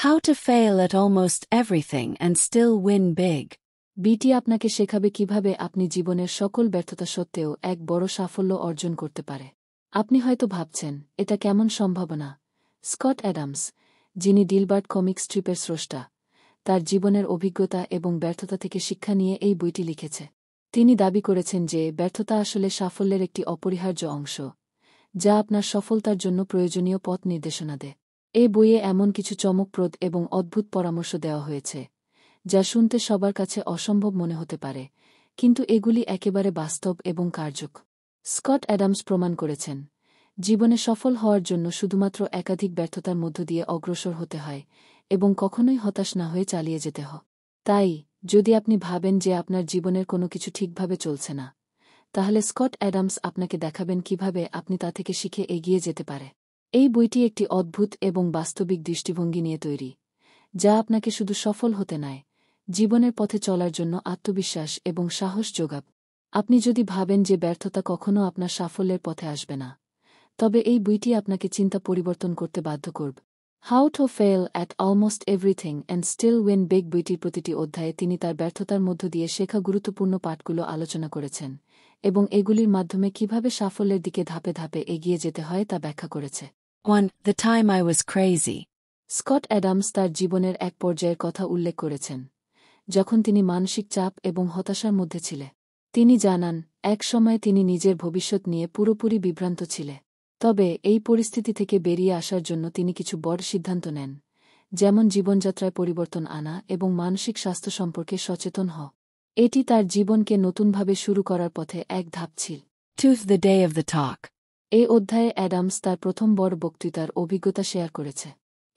How to fail at almost everything and still win big. বিটি আপনাকে শেখাবে কিভাবে আপনি জীবনের সকল ব্যর্থতা সত্ত্বেও এক বড় সাফল্য অর্জন করতে পারে। আপনি হয়তো ভাবছেন, এটা কেমন সম্ভাবনা? স্কট অ্যাডামস, যিনি ডিলবার্ট কমিক স্ট্রিপের স্রষ্টা, তার জীবনের অভিজ্ঞতা এবং ব্যর্থতা থেকে শিক্ষা নিয়ে এই বইটি লিখেছে। তিনি দাবি করেছেন যে ব্যর্থতা আসলে সাফল্যের একটি অপরিহার্য অংশ, যা আপনার সফলতার জন্য প্রয়োজনীয় পথ নির্দেশনা দেয়। এই বইয়ে এমন কিছু চমকপ্রদ এবং অদ্ভুত পরামর্শ দেওয়া হয়েছে, যা শুনতে সবার কাছে অসম্ভব মনে হতে পারে, কিন্তু এগুলি একেবারে বাস্তব এবং কার্যকর। স্কট অ্যাডামস প্রমাণ করেছেন, জীবনে সফল হওয়ার জন্য শুধুমাত্র একাধিক ব্যর্থতার মধ্য দিয়ে অগ্রসর হতে হয় এবং কখনোই হতাশ না হয়ে চালিয়ে যেতে হয়। তাই, যদি আপনি ভাবেন যে আপনার জীবনের কোনো কিছু ঠিকভাবে চলছে না, তাহলে স্কট অ্যাডামস আপনাকে দেখাবেন কিভাবে আপনি তা থেকে শিখে এগিয়ে যেতে পারে। এই বইটি একটি অদ্ভুত এবং বাস্তবিক দৃষ্টিভঙ্গি নিয়ে তৈরি, যা আপনাকে শুধু সফল হতে নয়, জীবনের পথে চলার জন্য আত্মবিশ্বাস এবং সাহস যোগাবে। আপনি যদি ভাবেন যে ব্যর্থতা কখনো আপনার সাফল্যের পথে আসবে না, তবে এই বইটি আপনাকে চিন্তা পরিবর্তন করতে বাধ্য করবে। How to fail at almost everything and still win big বইটির প্রতিটি অধ্যায়ে তিনি তার ব্যর্থতার মধ্য দিয়ে শেখা গুরুত্বপূর্ণ পাঠগুলো আলোচনা করেছেন এবং এগুলির মাধ্যমে কিভাবে সাফল্যের দিকে ধাপে ধাপে এগিয়ে যেতে হয় তা ব্যাখ্যা করেছে। 1. The time I was crazy. Scott Adams তার জীবনের এক পর্যায়ের কথা উল্লেখ করেছেন, যখন তিনি মানসিক চাপ এবং হতাশার মধ্যে ছিলেন। তিনি জানান, এক সময় তিনি নিজের ভবিষ্যৎ নিয়ে পুরোপুরি বিভ্রান্ত ছিলেন। তবে এই পরিস্থিতি থেকে বেরিয়ে আসার জন্য তিনি কিছু বড় সিদ্ধান্ত নেন, যেমন জীবনযাত্রায় পরিবর্তন আনা এবং মানসিক স্বাস্থ্য সম্পর্কে সচেতন হওয়া। এটি তার জীবনকে নতুনভাবে শুরু করার পথে এক ধাপ ছিল। 2. The day of the talk. এই অধ্যায়ে অ্যাডামস তার প্রথম বড় বক্তৃতার অভিজ্ঞতা শেয়ার করেছে।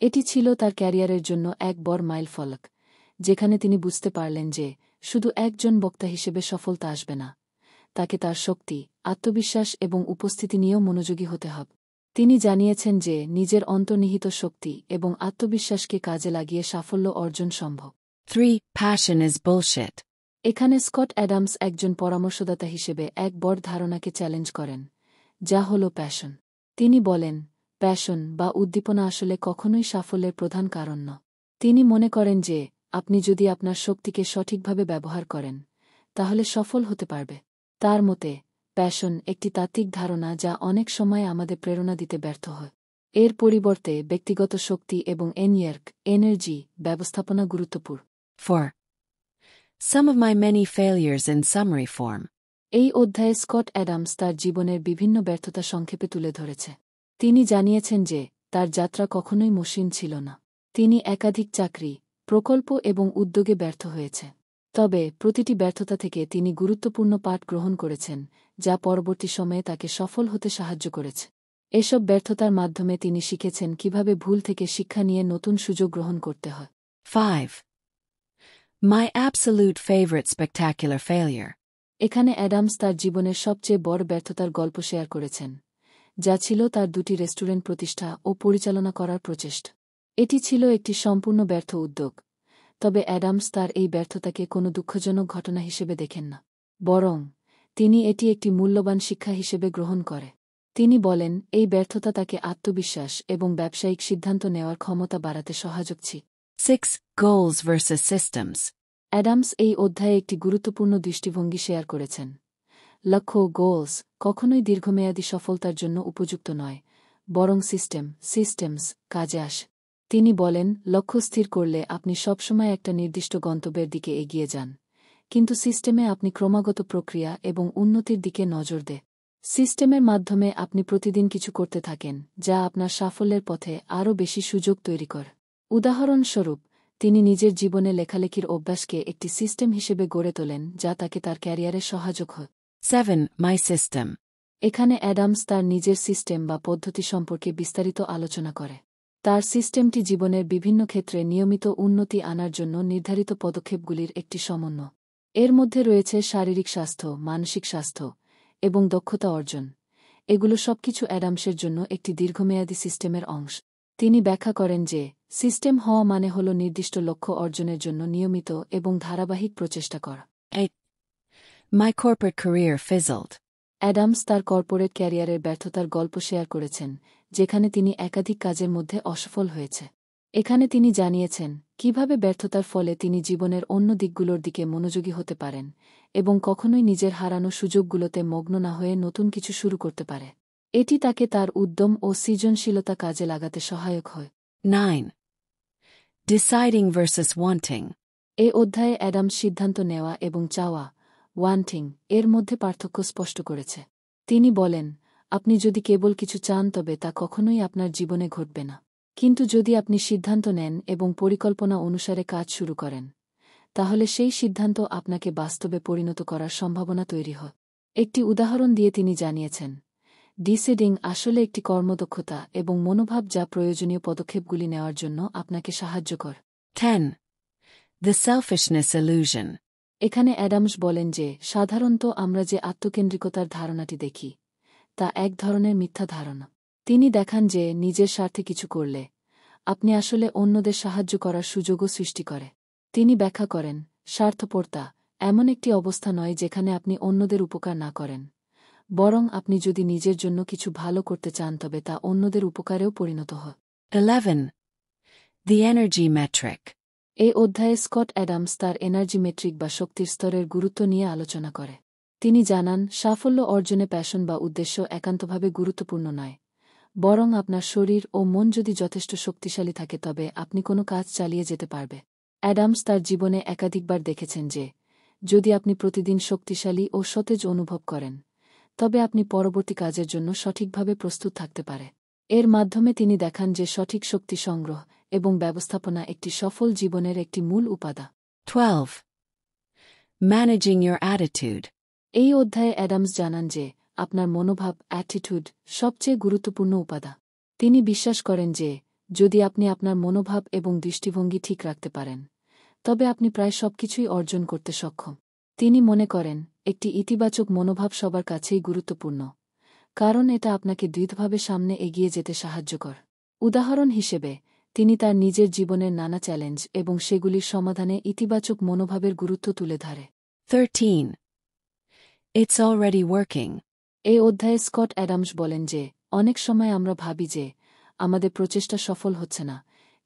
এটি ছিল তার ক্যারিয়ারের জন্য এক বড় মাইলফলক, যেখানে তিনি বুঝতে পারলেন যে শুধু একজন বক্তা হিসেবে সফলতা আসবে না, তাকে তার শক্তি, আত্মবিশ্বাস এবং উপস্থিতি নিয়েও মনোযোগী হতে হবে। তিনি জানিয়েছেন যে নিজের অন্তর্নিহিত শক্তি এবং আত্মবিশ্বাসকে কাজে লাগিয়ে সাফল্য অর্জন সম্ভব। 3. Passion is bullshit. এখানে স্কট অ্যাডামস একজন পরামর্শদাতা হিসেবে এক বড় ধারণাকে চ্যালেঞ্জ করেন, যা হল প্যাশন। তিনি বলেন, প্যাশন বা উদ্দীপনা আসলে কখনোই সাফল্যের প্রধান কারণ নয়। তিনি মনে করেন যে আপনি যদি আপনার শক্তিকে সঠিকভাবে ব্যবহার করেন, তাহলে সফল হতে পারবে। তার মতে, প্যাশন একটি তাত্ত্বিক ধারণা যা অনেক সময় আমাদের প্রেরণা দিতে ব্যর্থ হয়। এর পরিবর্তে ব্যক্তিগত শক্তি এবং এনার্জি ব্যবস্থাপনা গুরুত্বপূর্ণ। 4. Some of my many failures in summary form. এই অধ্যায়ে স্কট অ্যাডামস তার জীবনের বিভিন্ন ব্যর্থতা সংক্ষেপে তুলে ধরেছে। তিনি জানিয়েছেন যে তার যাত্রা কখনোই মসৃণ ছিল না। তিনি একাধিক চাকরি, প্রকল্প এবং উদ্যোগে ব্যর্থ হয়েছে। তবে প্রতিটি ব্যর্থতা থেকে তিনি গুরুত্বপূর্ণ পাঠ গ্রহণ করেছেন, যা পরবর্তী সময়ে তাকে সফল হতে সাহায্য করেছে। এসব ব্যর্থতার মাধ্যমে তিনি শিখেছেন কিভাবে ভুল থেকে শিক্ষা নিয়ে নতুন সুযোগ গ্রহণ করতে হয়। 5. My absolute favorite spectacular failure. এখানে অ্যাডামস তার জীবনের সবচেয়ে বড় ব্যর্থতার গল্প শেয়ার করেছেন, যা ছিল তার 2টি রেস্টুরেন্ট প্রতিষ্ঠা ও পরিচালনা করার প্রচেষ্টা। এটি ছিল একটি সম্পূর্ণ ব্যর্থ উদ্যোগ, তবে অ্যাডামস তার এই ব্যর্থতাকে কোনো দুঃখজনক ঘটনা হিসেবে দেখেন না। বরং তিনি এটি একটি মূল্যবান শিক্ষা হিসেবে গ্রহণ করে। তিনি বলেন, এই ব্যর্থতা তাকে আত্মবিশ্বাস এবং ব্যবসায়িক সিদ্ধান্ত নেওয়ার ক্ষমতা বাড়াতে সহায়ক ছিল। 6. Goals versus systems. অ্যাডামস এই অধ্যায়ে একটি গুরুত্বপূর্ণ দৃষ্টিভঙ্গি শেয়ার করেছেন। লক্ষ্য কখনোই দীর্ঘমেয়াদী সফলতার জন্য উপযুক্ত নয়, বরং সিস্টেমস কাজে আসে। তিনি বলেন, লক্ষ্য স্থির করলে আপনি সবসময় একটা নির্দিষ্ট গন্তব্যের দিকে এগিয়ে যান, কিন্তু সিস্টেমে আপনি ক্রমাগত প্রক্রিয়া এবং উন্নতির দিকে নজর দেন। সিস্টেমের মাধ্যমে আপনি প্রতিদিন কিছু করতে থাকেন, যা আপনার সাফল্যের পথে আরও বেশি সুযোগ তৈরি করে। উদাহরণস্বরূপ, তিনি নিজের জীবনে লেখালেখির অভ্যাসকে একটি সিস্টেম হিসেবে গড়ে তোলেন, যা তাকে তার ক্যারিয়ারে সহায়ক হয়। 7. My system. এখানে অ্যাডামস তার নিজের সিস্টেম বা পদ্ধতি সম্পর্কে বিস্তারিত আলোচনা করে। তার সিস্টেমটি জীবনের বিভিন্ন ক্ষেত্রে নিয়মিত উন্নতি আনার জন্য নির্ধারিত পদক্ষেপগুলির একটি সমন্বয়। এর মধ্যে রয়েছে শারীরিক স্বাস্থ্য, মানসিক স্বাস্থ্য এবং দক্ষতা অর্জন। এগুলো সবকিছু অ্যাডামসের জন্য একটি দীর্ঘমেয়াদী সিস্টেমের অংশ। তিনি ব্যাখ্যা করেন যে সিস্টেম হওয়া মানে হল নির্দিষ্ট লক্ষ্য অর্জনের জন্য নিয়মিত এবং ধারাবাহিক প্রচেষ্টা করা। 8. My corporate career fizzled. Adams তার কর্পোরেট ক্যারিয়ারের ব্যর্থতার গল্প শেয়ার করেছেন, যেখানে তিনি একাধিক কাজের মধ্যে অসফল হয়েছে। এখানে তিনি জানিয়েছেন কিভাবে ব্যর্থতার ফলে তিনি জীবনের অন্য দিকগুলোর দিকে মনোযোগী হতে পারেন এবং কখনোই নিজের হারানো সুযোগগুলোতে মগ্ন না হয়ে নতুন কিছু শুরু করতে পারে। এটি তাকে তার উদ্যম ও সৃজনশীলতা কাজে লাগাতে সহায়ক হয়। 9. Deciding versus wanting. এ অধ্যায়ে অ্যাডামস সিদ্ধান্ত নেওয়া এবং চাওয়া ওয়ান্টিং এর মধ্যে পার্থক্য স্পষ্ট করেছে। তিনি বলেন, আপনি যদি কেবল কিছু চান তবে তা কখনোই আপনার জীবনে ঘটবে না। কিন্তু যদি আপনি সিদ্ধান্ত নেন এবং পরিকল্পনা অনুসারে কাজ শুরু করেন, তাহলে সেই সিদ্ধান্ত আপনাকে বাস্তবে পরিণত করার সম্ভাবনা তৈরি হয়। একটি উদাহরণ দিয়ে তিনি জানিয়েছেন, ডিসাইডিং আসলে একটি কর্মদক্ষতা এবং মনোভাব যা প্রয়োজনীয় পদক্ষেপগুলি নেওয়ার জন্য আপনাকে সাহায্য করে। 10. The selfishness illusion. এখানে অ্যাডামস বলেন যে সাধারণত আমরা যে আত্মকেন্দ্রিকতার ধারণাটি দেখি তা এক ধরনের মিথ্যা ধারণা। তিনি দেখান যে নিজের স্বার্থে কিছু করলে আপনি আসলে অন্যদের সাহায্য করার সুযোগও সৃষ্টি করে। তিনি ব্যাখ্যা করেন, স্বার্থপরতা এমন একটি অবস্থা নয় যেখানে আপনি অন্যদের উপকার না করেন, বরং আপনি যদি নিজের জন্য কিছু ভালো করতে চান তবে তা অন্যদের উপকারেও পরিণত হয়। 11. The energy metric. এই অধ্যায়ে স্কট অ্যাডামস তার এনার্জি মেট্রিক বা শক্তির স্তরের গুরুত্ব নিয়ে আলোচনা করে। তিনি জানান, সাফল্য অর্জনে প্যাশন বা উদ্দেশ্য একান্তভাবে গুরুত্বপূর্ণ নয়, বরং আপনার শরীর ও মন যদি যথেষ্ট শক্তিশালী থাকে তবে আপনি কোনো কাজ চালিয়ে যেতে পারবে। অ্যাডামস তার জীবনে একাধিকবার দেখেছেন যে যদি আপনি প্রতিদিন শক্তিশালী ও সতেজ অনুভব করেন, তবে আপনি পরবর্তী কাজের জন্য সঠিকভাবে প্রস্তুত থাকতে পারে। এর মাধ্যমে তিনি দেখান যে সঠিক শক্তি সংগ্রহ এবং ব্যবস্থাপনা একটি সফল জীবনের একটি মূল উপাদান। 12. Managing your attitude. এই অধ্যায়ে অ্যাডামস জানান যে আপনার মনোভাব অ্যাটিটিউড সবচেয়ে গুরুত্বপূর্ণ উপাদান। তিনি বিশ্বাস করেন যে যদি আপনি আপনার মনোভাব এবং দৃষ্টিভঙ্গি ঠিক রাখতে পারেন, তবে আপনি প্রায় সবকিছুই অর্জন করতে সক্ষম। তিনি মনে করেন একটি ইতিবাচক মনোভাব সবার কাছেই গুরুত্বপূর্ণ, কারণ এটা আপনাকে দৃঢ়ভাবে সামনে এগিয়ে যেতে সাহায্য করে। উদাহরণ হিসেবে তিনি তার নিজের জীবনের নানা চ্যালেঞ্জ এবং সেগুলির সমাধানে ইতিবাচক মনোভাবের গুরুত্ব তুলে ধরে। 13. It's already working. এই অধ্যায়ে স্কট অ্যাডামস বলেন যে অনেক সময় আমরা ভাবি যে আমাদের প্রচেষ্টা সফল হচ্ছে না,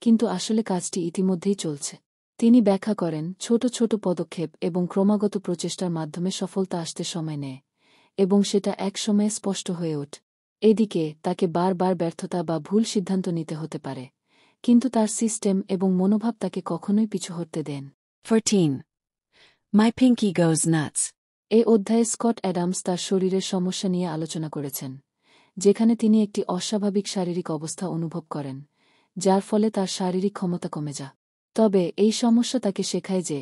কিন্তু আসলে কাজটি ইতিমধ্যেই চলছে। তিনি ব্যাখ্যা করেন, ছোট ছোট পদক্ষেপ এবং ক্রমাগত প্রচেষ্টার মাধ্যমে সফলতা আসতে সময় নেয় এবং সেটা একসময়ে স্পষ্ট হয়ে ওঠে। এদিকে তাকে বারবার ব্যর্থতা বা ভুল সিদ্ধান্ত নিতে হতে পারে, কিন্তু তার সিস্টেম এবং মনোভাব তাকে কখনোই পিছু হটতে দেন। 14. My pinky goes nuts. এই অধ্যায়ে স্কট অ্যাডামস তার শরীরের সমস্যা নিয়ে আলোচনা করেছেন, যেখানে তিনি একটি অস্বাভাবিক শারীরিক অবস্থা অনুভব করেন, যার ফলে তার শারীরিক ক্ষমতা কমে যায়। তবে এই সমস্যা তাকে শেখায় যে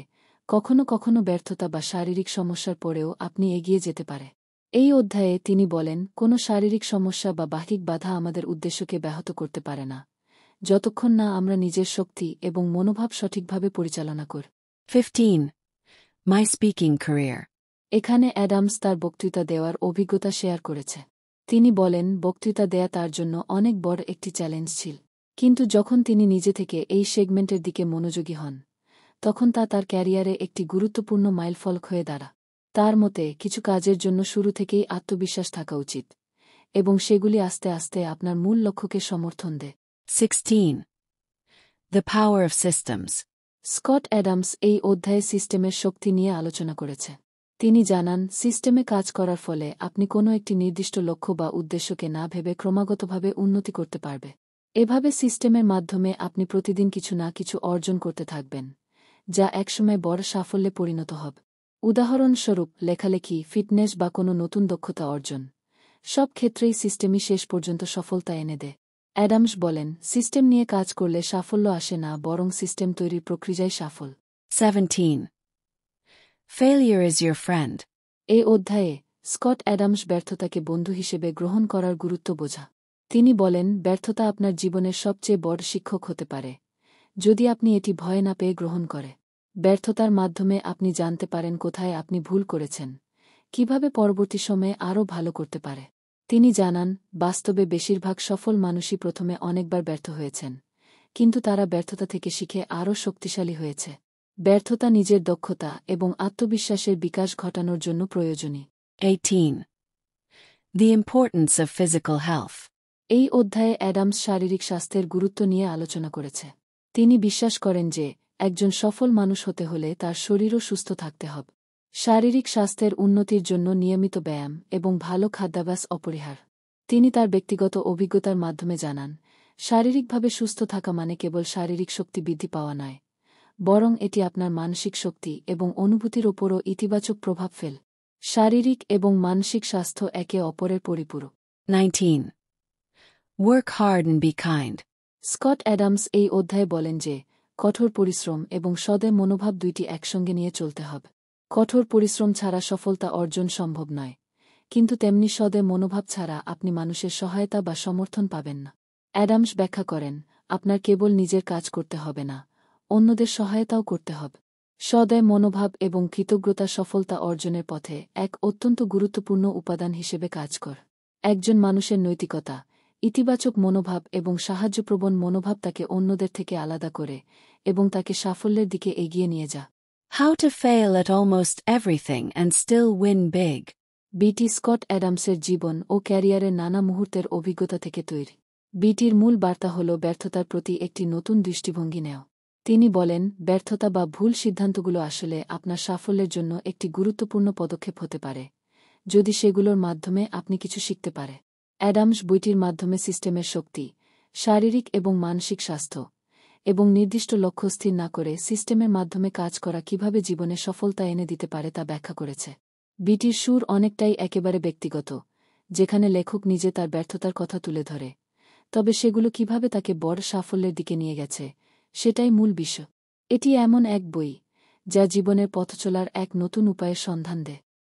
কখনো কখনো ব্যর্থতা বা শারীরিক সমস্যার পরেও আপনি এগিয়ে যেতে পারে। এই অধ্যায়ে তিনি বলেন, কোনো শারীরিক সমস্যা বা বাহ্যিক বাধা আমাদের উদ্দেশ্যকে ব্যাহত করতে পারে না, যতক্ষণ না আমরা নিজের শক্তি এবং মনোভাব সঠিকভাবে পরিচালনা করি। 15. My speaking career. এখানে অ্যাডামস তার বক্তৃতা দেওয়ার অভিজ্ঞতা শেয়ার করেছে। তিনি বলেন, বক্তৃতা দেয়া তার জন্য অনেক বড় একটি চ্যালেঞ্জ ছিল, কিন্তু যখন তিনি নিজে থেকে এই সেগমেন্টের দিকে মনোযোগী হন, তখন তা তার ক্যারিয়ারে একটি গুরুত্বপূর্ণ মাইলফলক হয়ে দাঁড়া। তার মতে কিছু কাজের জন্য শুরু থেকেই আত্মবিশ্বাস থাকা উচিত, এবং সেগুলি আস্তে আস্তে আপনার মূল লক্ষ্যকে সমর্থন দেয়। 16. The power of systems. Scott Adams এই অধ্যায়ে সিস্টেমের শক্তি নিয়ে আলোচনা করেছে। তিনি জানান, সিস্টেমে কাজ করার ফলে আপনি কোনো একটি নির্দিষ্ট লক্ষ্য বা উদ্দেশ্যকে না ভেবে ক্রমাগতভাবে উন্নতি করতে পারবে। এভাবে সিস্টেমের মাধ্যমে আপনি প্রতিদিন কিছু না কিছু অর্জন করতে থাকবেন, যা একসময় বড় সাফল্যে পরিণত হবে। উদাহরণস্বরূপ লেখালেখি, ফিটনেস বা কোনো নতুন দক্ষতা অর্জন, সব ক্ষেত্রেই সিস্টেমই শেষ পর্যন্ত সফলতা এনে দেয়। অ্যাডামস বলেন, সিস্টেম নিয়ে কাজ করলে সাফল্য আসে না, বরং সিস্টেম তৈরির প্রক্রিয়ায় Shuffle. 17. Failure is your friend. এই অধ্যায়ে স্কট অ্যাডামস ব্যর্থতাকে বন্ধু হিসেবে গ্রহণ করার গুরুত্ব বোঝা। তিনি বলেন, ব্যর্থতা আপনার জীবনের সবচেয়ে বড় শিক্ষক হতে পারে, যদি আপনি এটি ভয় না পেয়ে গ্রহণ করে। ব্যর্থতার মাধ্যমে আপনি জানতে পারেন কোথায় আপনি ভুল করেছেন, কিভাবে পরবর্তী সময়ে আরও ভালো করতে পারে। তিনি জানান, বাস্তবে বেশিরভাগ সফল মানুষই প্রথমে অনেকবার ব্যর্থ হয়েছেন, কিন্তু তারা ব্যর্থতা থেকে শিখে আরও শক্তিশালী হয়েছে। ব্যর্থতা নিজের দক্ষতা এবং আত্মবিশ্বাসের বিকাশ ঘটানোর জন্য প্রয়োজনীয়। 18. The importance of physical health. এই অধ্যায়ে অ্যাডামস শারীরিক স্বাস্থ্যের গুরুত্ব নিয়ে আলোচনা করেছে। তিনি বিশ্বাস করেন যে একজন সফল মানুষ হতে হলে তার শরীরও সুস্থ থাকতে হবে। শারীরিক স্বাস্থ্যের উন্নতির জন্য নিয়মিত ব্যায়াম এবং ভালো খাদ্যাভ্যাস অপরিহার। তিনি তার ব্যক্তিগত অভিজ্ঞতার মাধ্যমে জানান, শারীরিকভাবে সুস্থ থাকা মানে কেবল শারীরিক শক্তি বৃদ্ধি পাওয়া নয়, বরং এটি আপনার মানসিক শক্তি এবং অনুভূতির ওপরও ইতিবাচক প্রভাব ফেল। শারীরিক এবং মানসিক স্বাস্থ্য একে অপরের পরিপূরক। 19. Work hard and be kind. Scott Adams এই অধ্যায়ে বলেন যে কঠোর পরিশ্রম এবং সদয় মনোভাব দুইটি একসঙ্গে নিয়ে চলতে হবে। কঠোর পরিশ্রম ছাড়া সফলতা অর্জন সম্ভব নয়, কিন্তু তেমনি সদয় মনোভাব ছাড়া আপনি মানুষের সহায়তা বা সমর্থন পাবেন না। অ্যাডামস ব্যাখ্যা করেন, আপনার কেবল নিজের কাজ করতে হবে না, অন্যদের সহায়তাও করতে হবে। সদয় মনোভাব এবং কৃতজ্ঞতা সফলতা অর্জনের পথে এক অত্যন্ত গুরুত্বপূর্ণ উপাদান হিসেবে কাজ করে। একজন মানুষের নৈতিকতা, ইতিবাচক মনোভাব এবং সাহায্যপ্রবণ মনোভাব তাকে অন্যদের থেকে আলাদা করে এবং তাকে সাফল্যের দিকে এগিয়ে নিয়ে যা। How to fail at almost everything and still win big. বিটি স্কট অ্যাডামসের জীবন ও ক্যারিয়ারের নানা মুহূর্তের অভিজ্ঞতা থেকে তৈরি। বিটির মূল বার্তা হল ব্যর্থতার প্রতি একটি নতুন দৃষ্টিভঙ্গি নেও। তিনি বলেন, ব্যর্থতা বা ভুল সিদ্ধান্তগুলো আসলে আপনার সাফল্যের জন্য একটি গুরুত্বপূর্ণ পদক্ষেপ হতে পারে, যদি সেগুলোর মাধ্যমে আপনি কিছু শিখতে পারে। অ্যাডামস বইটির মাধ্যমে সিস্টেমের শক্তি, শারীরিক এবং মানসিক স্বাস্থ্য এবং নির্দিষ্ট লক্ষ্য স্থির না করে সিস্টেমের মাধ্যমে কাজ করা কিভাবে জীবনে সফলতা এনে দিতে পারে তা ব্যাখ্যা করেছে। বিটির সুর অনেকটাই একেবারে ব্যক্তিগত, যেখানে লেখক নিজে তার ব্যর্থতার কথা তুলে ধরে, তবে সেগুলো কিভাবে তাকে বড় সাফল্যের দিকে নিয়ে গেছে সেটাই মূল বিষয়। এটি এমন এক বই যা জীবনের পথচলার এক নতুন উপায়ের সন্ধান দেয়।